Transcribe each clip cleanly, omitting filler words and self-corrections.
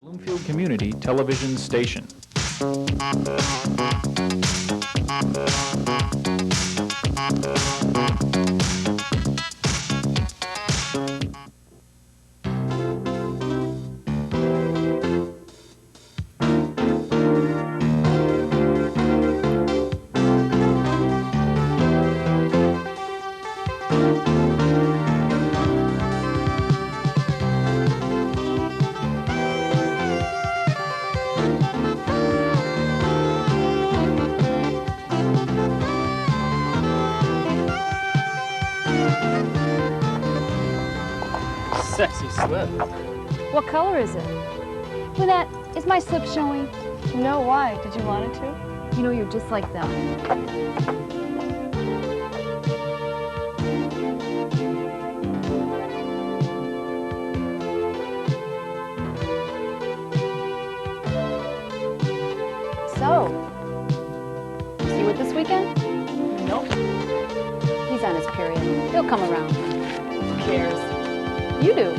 Bloomfield Community Television Station. Sexy slip. What color is it? Lynette, is my slip showing? No, why? Did you want it to? You know, you're just like them. So, see Whit this weekend? Nope. He's on his period. He'll come around. Who cares? You do.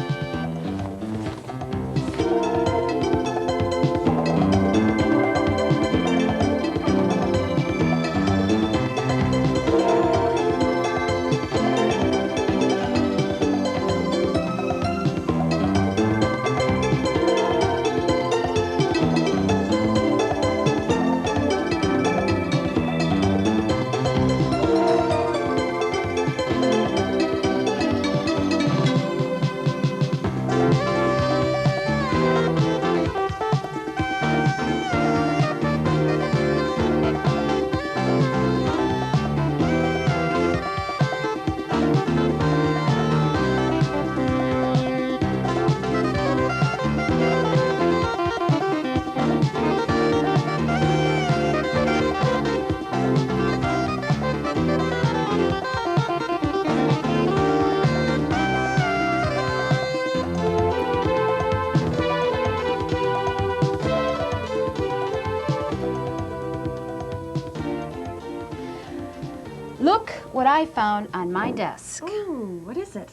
Look what I found on my desk. Ooh, what is it?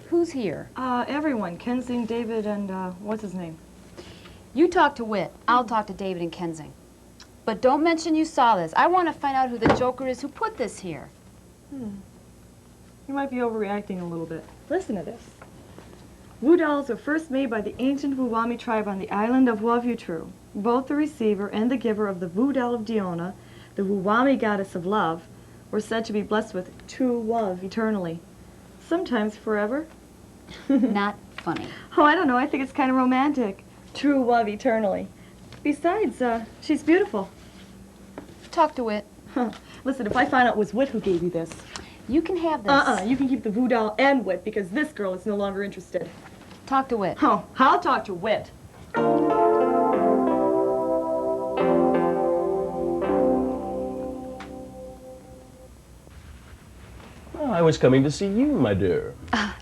Who's here? Everyone. Kensing, David, and, what's his name? You talk to Whit. I'll talk to David and Kensing. But don't mention you saw this. I want to find out who the joker is who put this here. You might be overreacting a little bit. Listen to this. Wu dolls were first made by the ancient Wuwami tribe on the island of Wavutru. Both the receiver and the giver of the Wu doll of Diona, the Wuwami goddess of love, were said to be blessed with true love eternally. Sometimes forever. Not funny. Oh, I don't know. I think it's kind of romantic. True love eternally. Besides, she's beautiful. Talk to Whit. Listen, if I find out it was Whit who gave you this, You can have this. you can keep the Wu doll and Whit because this girl is no longer interested. Talk to Whit. Oh, I'll talk to Whit. I was coming to see you, my dear.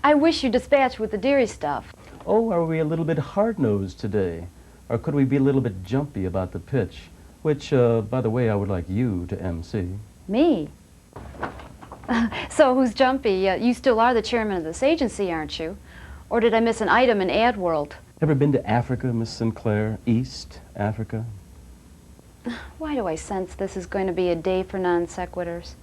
I wish you dispatched with the dairy stuff. Oh, are we a little bit hard-nosed today? Or could we be a little bit jumpy about the pitch? Which, by the way, I would like you to MC. Me? So who's jumpy? You still are the chairman of this agency, aren't you? Or did I miss an item in Ad World? Ever been to Africa, Miss Sinclair? East Africa? Why do I sense this is going to be a day for non sequiturs?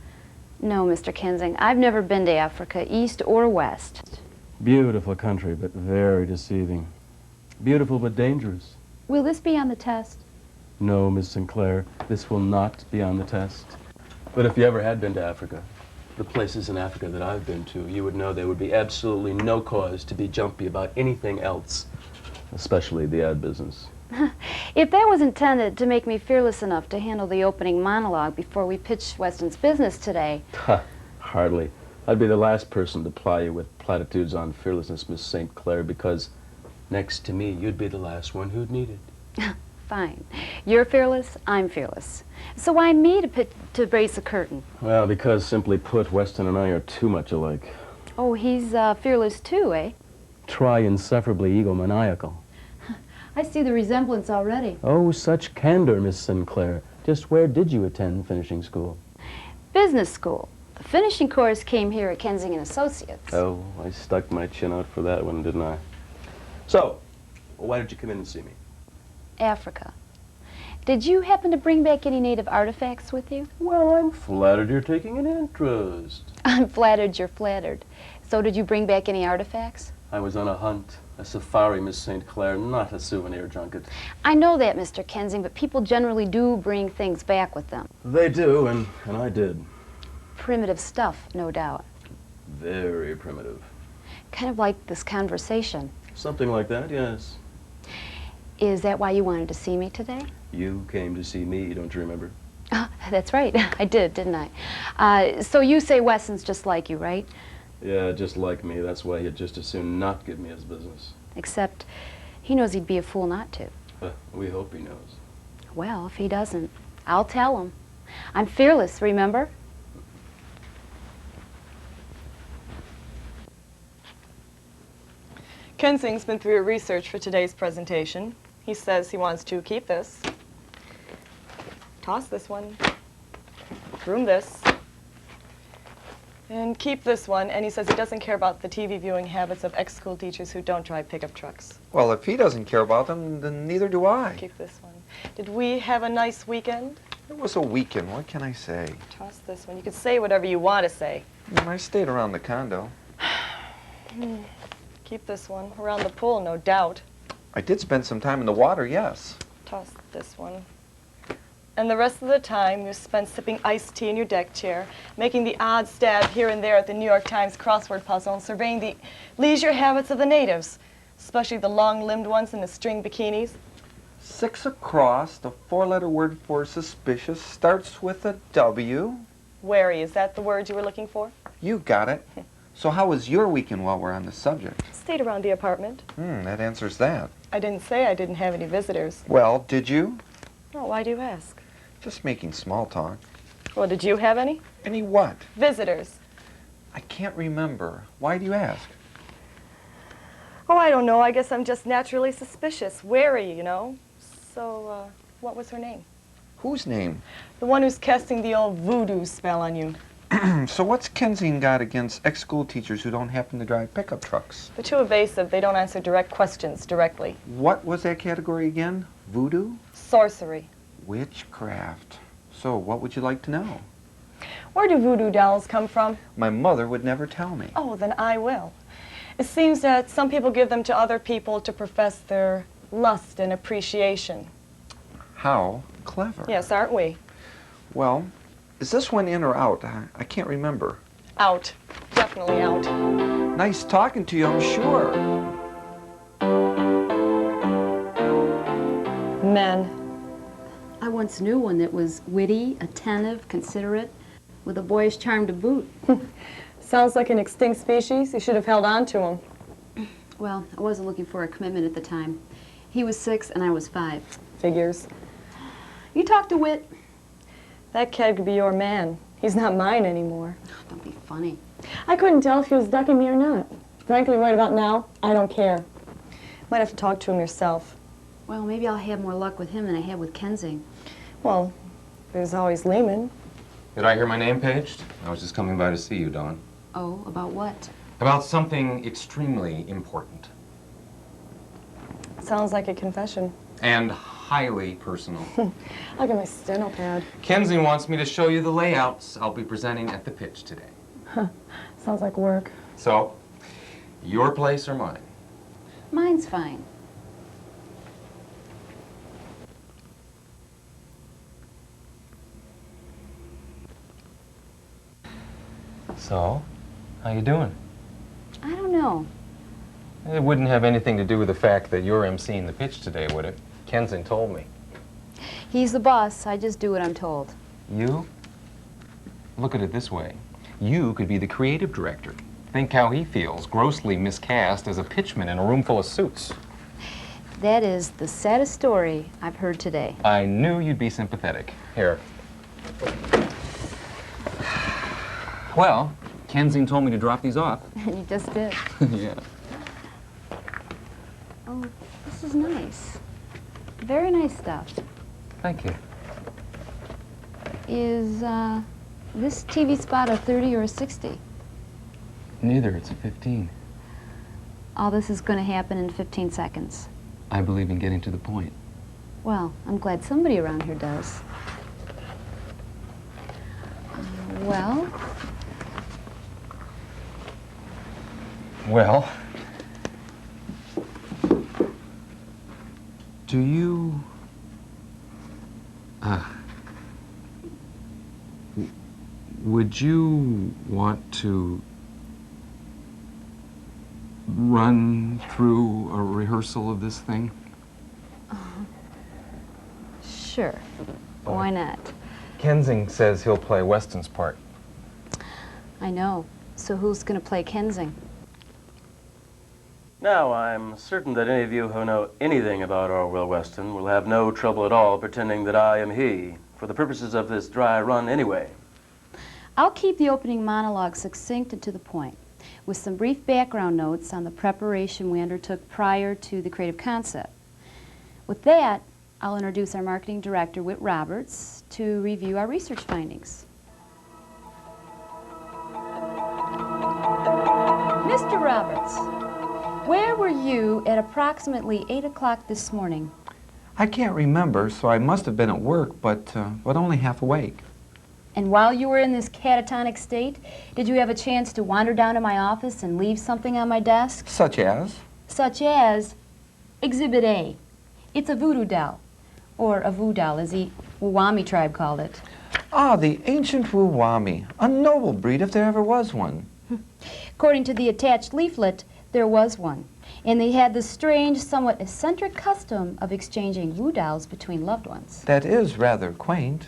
No, Mr. Kensing, I've never been to Africa, east or west. Beautiful country, but very deceiving. Beautiful, but dangerous. Will this be on the test? No, Miss Sinclair, this will not be on the test. But if you ever had been to Africa, the places in Africa that I've been to, you would know there would be absolutely no cause to be jumpy about anything else, especially the ad business. If that was intended to make me fearless enough to handle the opening monologue before we pitched Weston's business today. Ha, hardly. I'd be the last person to ply you with platitudes on fearlessness, Miss St. Clair, because next to me, you'd be the last one who'd need it. Fine. You're fearless, I'm fearless. So why me to raise the curtain? Well, because simply put, Weston and I are too much alike. Oh, he's fearless too, eh? Try insufferably egomaniacal. I see the resemblance already. Oh, such candor, Miss Sinclair. Just where did you attend finishing school? Business school. The finishing course came here at Kensing and Associates. Oh, I stuck my chin out for that one, didn't I? So, Well, why did you come in and see me? Africa. Did you happen to bring back any native artifacts with you? Well, I'm flattered you're taking an interest. I'm flattered you're flattered. So did you bring back any artifacts? I was on a hunt, a safari, Miss St. Clair, not a souvenir junket. I know that, Mr. Kensing, but people generally do bring things back with them. They do, and I did. Primitive stuff, no doubt. Very primitive. Kind of like this conversation. Something like that, yes. Is that why you wanted to see me today? You came to see me, don't you remember? Ah, that's right. I did, didn't I? So you say Wesson's just like you, right? Yeah, just like me. That's why he'd just as soon not give me his business. Except he knows he'd be a fool not to. We hope he knows. Well, if he doesn't, I'll tell him. I'm fearless, remember? Kensing's been through your research for today's presentation. He says he wants to keep this, toss this one, groom this, and keep this one, and he says he doesn't care about the TV viewing habits of ex-school teachers who don't drive pickup trucks. Well, if he doesn't care about them, then neither do I. Keep this one. Did we have a nice weekend? It was a weekend. What can I say? Toss this one. You can say whatever you want to say. I stayed around the condo. Keep this one. Around the pool, no doubt. I did spend some time in the water, yes. Toss this one. And the rest of the time you spent sipping iced tea in your deck chair, making the odd stab here and there at the New York Times crossword puzzle, and surveying the leisure habits of the natives, especially the long-limbed ones in the string bikinis. 6 across, the 4-letter word for suspicious starts with a W. Wary, is that the word you were looking for? You got it. So how was your weekend while we're on the subject? Stayed around the apartment. That answers that. I didn't say I didn't have any visitors. Well, did you? Oh, why do you ask? Just making small talk. Well, did you have any? Any what? Visitors. I can't remember. Why do you ask? Oh, I don't know. I guess I'm just naturally suspicious. Wary, you know. So, what was her name? Whose name? The one who's casting the old voodoo spell on you. So what's Kensington got against ex-school teachers who don't happen to drive pickup trucks? They're too evasive. They don't answer direct questions directly. What was that category again? Voodoo? Sorcery. Witchcraft. So what would you like to know? Where do voodoo dolls come from? My mother would never tell me. Oh, then I will. It seems that some people give them to other people to profess their lust and appreciation. How clever. Yes, aren't we? Well, is this one in or out? I can't remember. Out. Definitely out. Nice talking to you, I'm sure. Men. I once knew one that was witty, attentive, considerate, with a boyish charm to boot. Sounds like an extinct species. You should have held on to him. Well, I wasn't looking for a commitment at the time. He was 6 and I was 5. Figures. You talk to Wit. That kid could be your man. He's not mine anymore. Don't be funny. I couldn't tell if he was ducking me or not. Frankly, right about now, I don't care. Might have to talk to him yourself. Well, maybe I'll have more luck with him than I had with Kensing. Well, there's always Lehman. Did I hear my name paged? I was just coming by to see you, Dawn. Oh, about what? About something extremely important. Sounds like a confession. And highly personal. I'll get my steno pad. Kensing wants me to show you the layouts I'll be presenting at the pitch today. Sounds like work. So, your place or mine? Mine's fine. So, how you doing? I don't know. It wouldn't have anything to do with the fact that you're emceeing the pitch today, would it? Kensing told me. He's the boss. I just do what I'm told. You? Look at it this way. You could be the creative director. Think how he feels, grossly miscast as a pitchman in a room full of suits. That is the saddest story I've heard today. I knew you'd be sympathetic. Here. Well, Kensing told me to drop these off. You just did. Yeah. Oh, this is nice. Very nice stuff. Thank you. Is this TV spot a 30 or a 60? Neither. It's a 15. All this is going to happen in 15 seconds. I believe in getting to the point. Well, I'm glad somebody around here does. Well, Well, do you, would you want to run through a rehearsal of this thing? sure. Why not? Kensing says he'll play Weston's part. I know. So who's going to play Kensing? Now, I'm certain that any of you who know anything about Orwell Weston will have no trouble at all pretending that I am he, for the purposes of this dry run anyway. I'll keep the opening monologue succinct and to the point, with some brief background notes on the preparation we undertook prior to the creative concept. With that, I'll introduce our marketing director, Whit Roberts, to review our research findings. Mr. Roberts, where were you at approximately 8 o'clock this morning? I can't remember, so I must have been at work, but only half awake. And while you were in this catatonic state, did you have a chance to wander down to my office and leave something on my desk? Such as? Such as Exhibit A. It's a voodoo doll, or a voodoo, as the Uwami tribe called it. Ah, the ancient Wuwami, a noble breed if there ever was one. According to the attached leaflet, there was one, and they had the strange, somewhat eccentric custom of exchanging voodools between loved ones. That is rather quaint.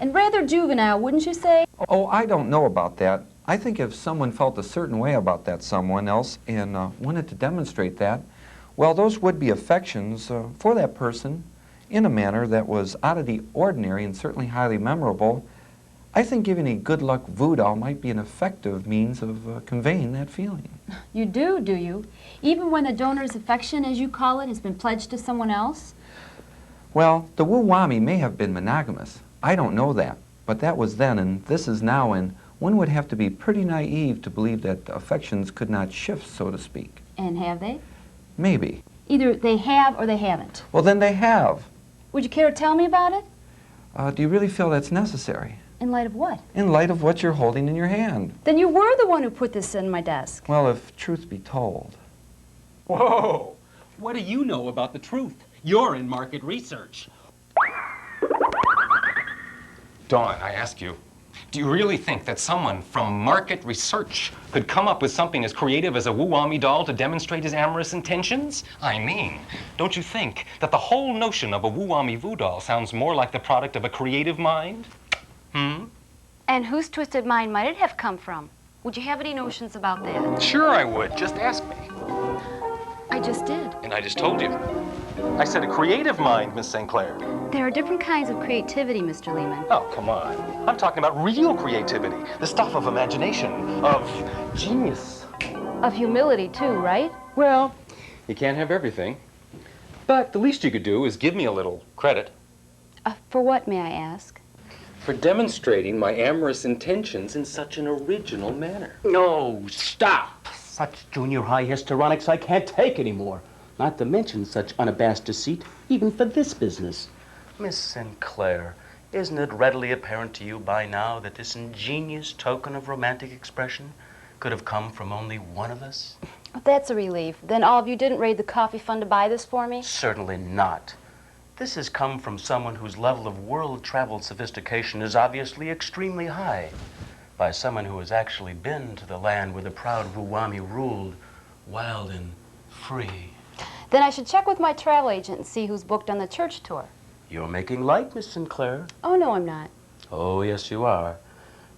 And rather juvenile, wouldn't you say? Oh, I don't know about that. I think if someone felt a certain way about that someone else and wanted to demonstrate that, well, those would be affections for that person in a manner that was out of the ordinary and certainly highly memorable. I think giving a good luck voodoo might be an effective means of conveying that feeling. You do you? Even when the donor's affection, as you call it, has been pledged to someone else? Well, the Wuwami may have been monogamous. I don't know that, but that was then and this is now, and one would have to be pretty naive to believe that affections could not shift, so to speak. And have they? Maybe. Either they have or they haven't. Well, then they have. Would you care to tell me about it? Do you really feel that's necessary? In light of what? In light of what you're holding in your hand. Then you were the one who put this in my desk. Well, if truth be told. Whoa! What do you know about the truth? You're in market research. Dawn, I ask you, do you really think that someone from market research could come up with something as creative as a Wuwami doll to demonstrate his amorous intentions? I mean, don't you think that the whole notion of a Wuwami voodoo doll sounds more like the product of a creative mind? And whose twisted mind might it have come from? Would you have any notions about that? Sure I would. Just ask me. I just did. And I just told you. I said a creative mind, Miss St. Clair. There are different kinds of creativity, Mr. Lehman. Oh, come on. I'm talking about real creativity, the stuff of imagination, of genius. Of humility, too, right? Well, you can't have everything. But the least you could do is give me a little credit. For what, may I ask? For demonstrating my amorous intentions in such an original manner. No, stop! Such junior high histrionics I can't take anymore. Not to mention such unabashed deceit, even for this business. Miss Sinclair, isn't it readily apparent to you by now that this ingenious token of romantic expression could have come from only one of us? That's a relief. Then all of you didn't raid the coffee fund to buy this for me? Certainly not. This has come from someone whose level of world-traveled sophistication is obviously extremely high. By someone who has actually been to the land where the proud Wuwami ruled, wild and free. Then I should check with my travel agent and see who's booked on the church tour. You're making light, Miss Sinclair. Oh, no, I'm not. Oh, yes, you are.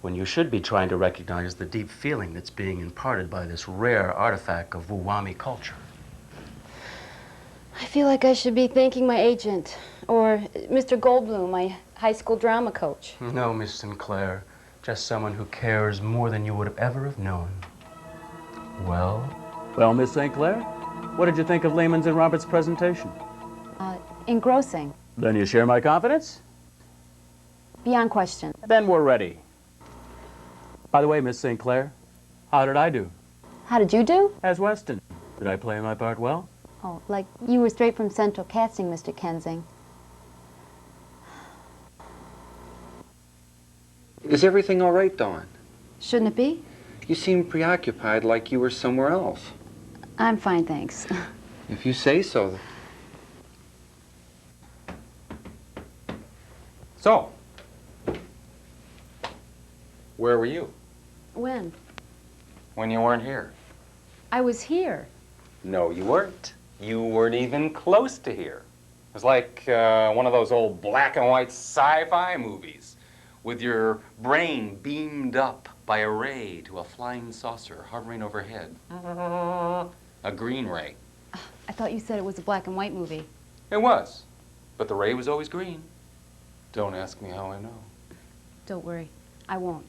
When you should be trying to recognize the deep feeling that's being imparted by this rare artifact of Wuwami culture. I feel like I should be thanking my agent, or Mr. Goldblum, my high school drama coach. No, Miss Sinclair. Just someone who cares more than you would have ever have known. Well? Well, Miss St. Clair, what did you think of Lehman's and Roberts' presentation? Engrossing. Then you share my confidence? Beyond question. Then we're ready. By the way, Miss St. Clair, how did I do? How did you do? As Weston. Did I play my part well? Oh, like you were straight from Central Casting, Mr. Kensing. Is everything all right, Dawn? Shouldn't it be? You seem preoccupied like you were somewhere else. I'm fine, thanks. If you say so. So, where were you When? when you weren't here? I was here. No, you weren't. You weren't even close to here. It was like one of those old black and white sci-fi movies with your brain beamed up by a ray to a flying saucer hovering overhead. A green ray. I thought you said it was a black and white movie. It was, but the ray was always green. Don't ask me how I know. Don't worry, I won't.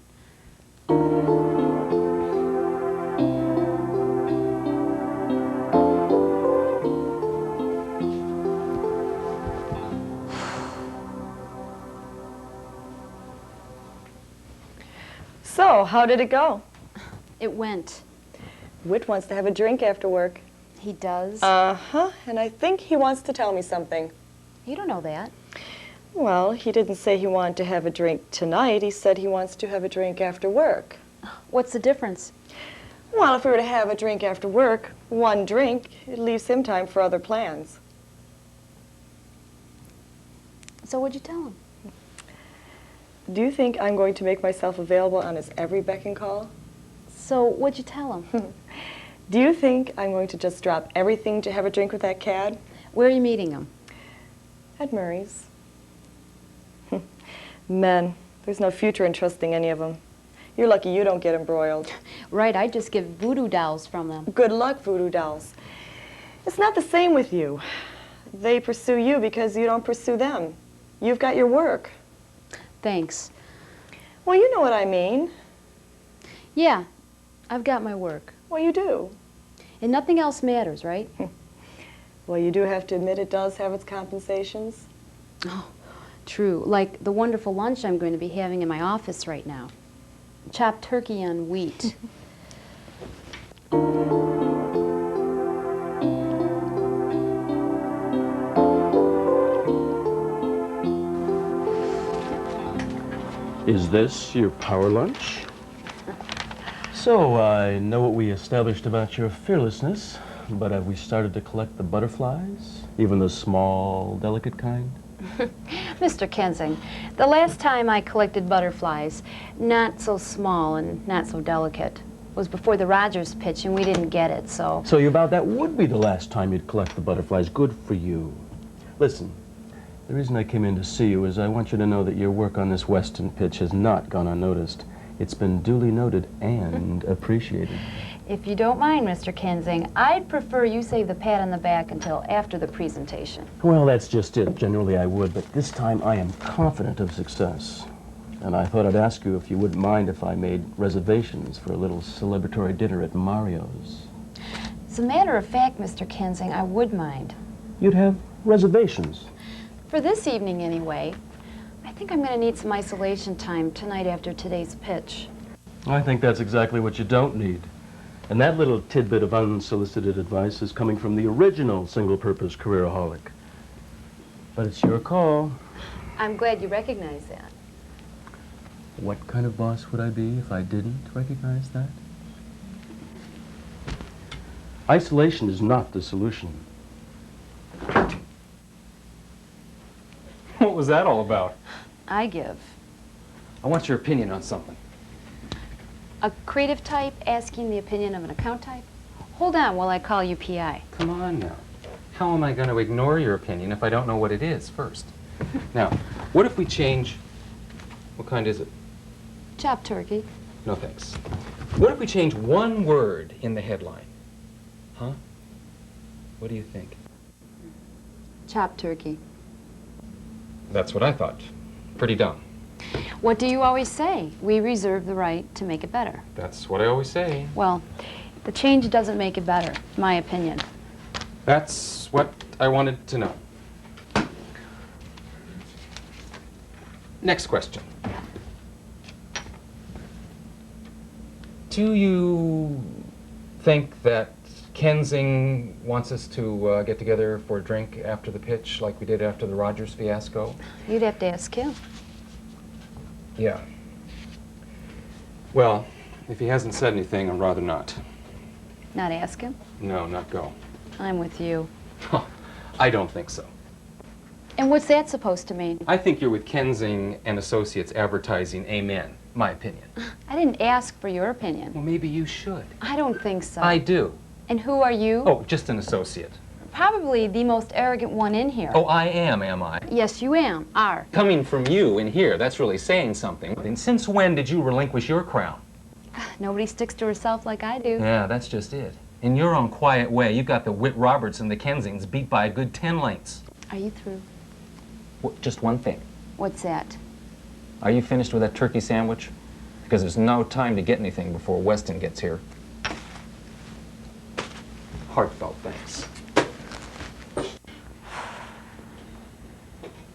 So, how did it go? It went. Whit wants to have a drink after work. He does? Uh-huh, and I think he wants to tell me something. You don't know that. Well, he didn't say he wanted to have a drink tonight. He said he wants to have a drink after work. What's the difference? Well, if we were to have a drink after work, one drink, it leaves him time for other plans. So what'd you tell him? Do you think I'm going to make myself available on his every beck and call? So what'd you tell him? Do you think I'm going to just drop everything to have a drink with that cad? Where are you meeting him? At Murray's. Men, there's no future in trusting any of them. You're lucky you don't get embroiled. Right, I just get voodoo dolls from them. Good luck, voodoo dolls. It's not the same with you. They pursue you because you don't pursue them. You've got your work. Thanks. Well, you know what I mean. Yeah, I've got my work. Well, you do. And nothing else matters, right? Well, you do have to admit it does have its compensations. Oh, true. Like the wonderful lunch I'm going to be having in my office right now. Chopped turkey on wheat. Is this your power lunch? So, I know what we established about your fearlessness, but have we started to collect the butterflies? Even the small, delicate kind? Mr. Kensing, the last time I collected butterflies, not so small and not so delicate, was before the Rogers pitch, and we didn't get it, so... So you vowed that would be the last time you'd collect the butterflies. Good for you. Listen, the reason I came in to see you is I want you to know that your work on this Weston pitch has not gone unnoticed. It's been duly noted and appreciated. If you don't mind, Mr. Kensing, I'd prefer you save the pat on the back until after the presentation. Well, that's just it. Generally I would, but this time I am confident of success. And I thought I'd ask you if you wouldn't mind if I made reservations for a little celebratory dinner at Mario's. As a matter of fact, Mr. Kensing, I would mind. You'd have reservations? For this evening, anyway. I think I'm going to need some isolation time tonight after today's pitch. I think that's exactly what you don't need. And that little tidbit of unsolicited advice is coming from the original single-purpose careeraholic. But it's your call. I'm glad you recognize that. What kind of boss would I be if I didn't recognize that? Isolation is not the solution. What was that all about? I give. I want your opinion on something. A creative type asking the opinion of an account type? Hold on while I call you PI. Come on now. How am I going to ignore your opinion if I don't know what it is first? Now, what if we change... What kind is it? Chopped turkey. No thanks. What if we change one word in the headline? Huh? What do you think? Chopped turkey. That's what I thought. Pretty dumb. What do you always say? We reserve the right to make it better. That's what I always say. Well, the change doesn't make it better, my opinion. That's what I wanted to know. Next question. Do you think that Kensing wants us to get together for a drink after the pitch like we did after the Rogers fiasco? You'd have to ask him. Yeah. Well, if he hasn't said anything, I'd rather not. Not ask him? No, not go. I'm with you. I don't think so. And what's that supposed to mean? I think you're with Kensing and Associates Advertising. Amen. My opinion. I didn't ask for your opinion. Well, maybe you should. I don't think so. I do. And who are you? Oh, just an associate. Probably the most arrogant one in here. Oh, I am I? Yes, you are. Coming from you in here, that's really saying something. And since when did you relinquish your crown? Nobody sticks to herself like I do. Yeah, that's just it. In your own quiet way, you got the Whit Roberts and the Kensings beat by a good 10 lengths. Are you through? Just one thing. What's that? Are you finished with that turkey sandwich? Because there's no time to get anything before Weston gets here. Heartfelt thanks.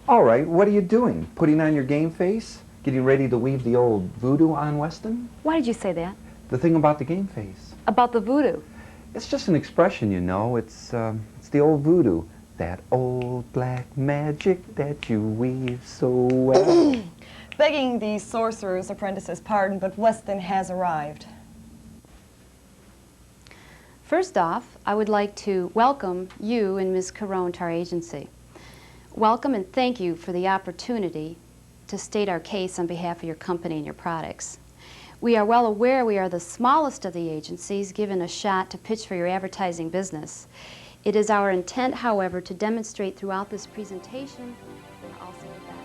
All right, what are you doing? Putting on your game face? Getting ready to weave the old voodoo on Weston? Why did you say that? The thing about the game face. About the voodoo. It's just an expression, you know. It's the old voodoo. That old black magic that you weave so well. Begging the sorcerer's apprentice's pardon, but Weston has arrived. First off, I would like to welcome you and Ms. Carone to our agency. Welcome and thank you for the opportunity to state our case on behalf of your company and your products. We are well aware we are the smallest of the agencies given a shot to pitch for your advertising business. It is our intent, however, to demonstrate throughout this presentation we're also the best.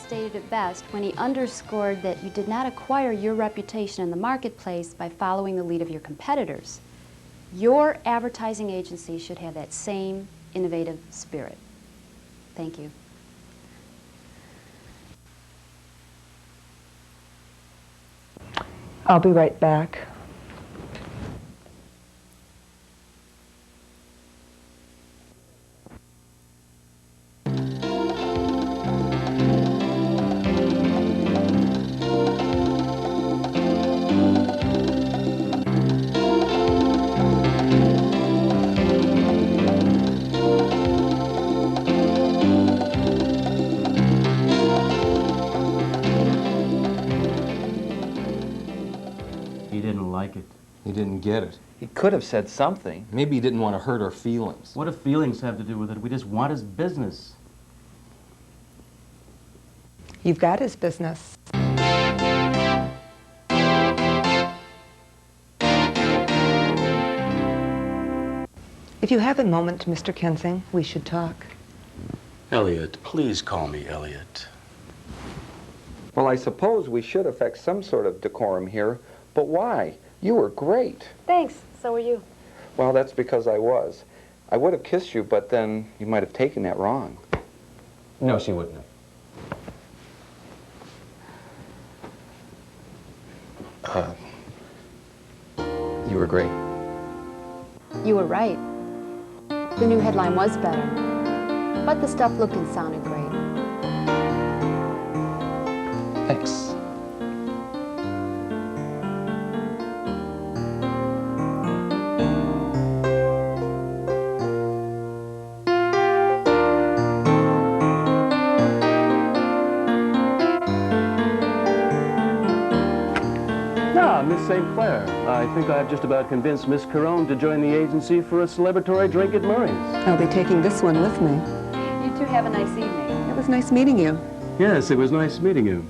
Stated it best when he underscored that you did not acquire your reputation in the marketplace by following the lead of your competitors. Your advertising agency should have that same innovative spirit. Thank you. I'll be right back. He didn't like it. He didn't get it. He could have said something. Maybe he didn't want to hurt our feelings. What do feelings have to do with it? We just want his business. You've got his business. If you have a moment, Mr. Kensing, we should talk. Elliot, please call me Elliot. Well, I suppose we should affect some sort of decorum here, but why? You were great. Thanks. So are you. Well, that's because I was. I would have kissed you, but then you might have taken that wrong. No, she wouldn't have. You were great. You were right. The new headline was better, but the stuff looked and sounded great. Thanks. Ah, Miss St. Clair. I think I've just about convinced Miss Carone to join the agency for a celebratory drink at Murray's. I'll be taking this one with me. You two have a nice evening. It was nice meeting you. Yes, it was nice meeting you.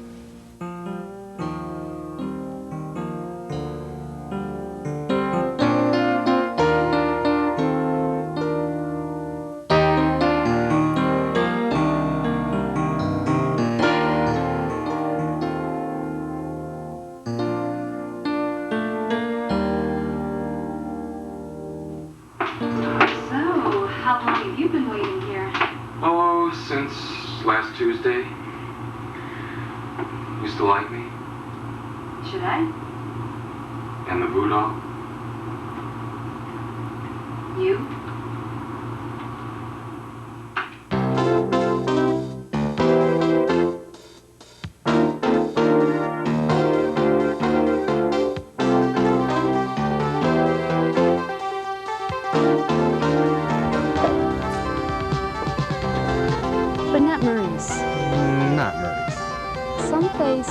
So, how long have you been waiting here? Oh, since last Tuesday. You still like me? Should I? And the voodoo? You? But not Murray's. Not Murray's. Someplace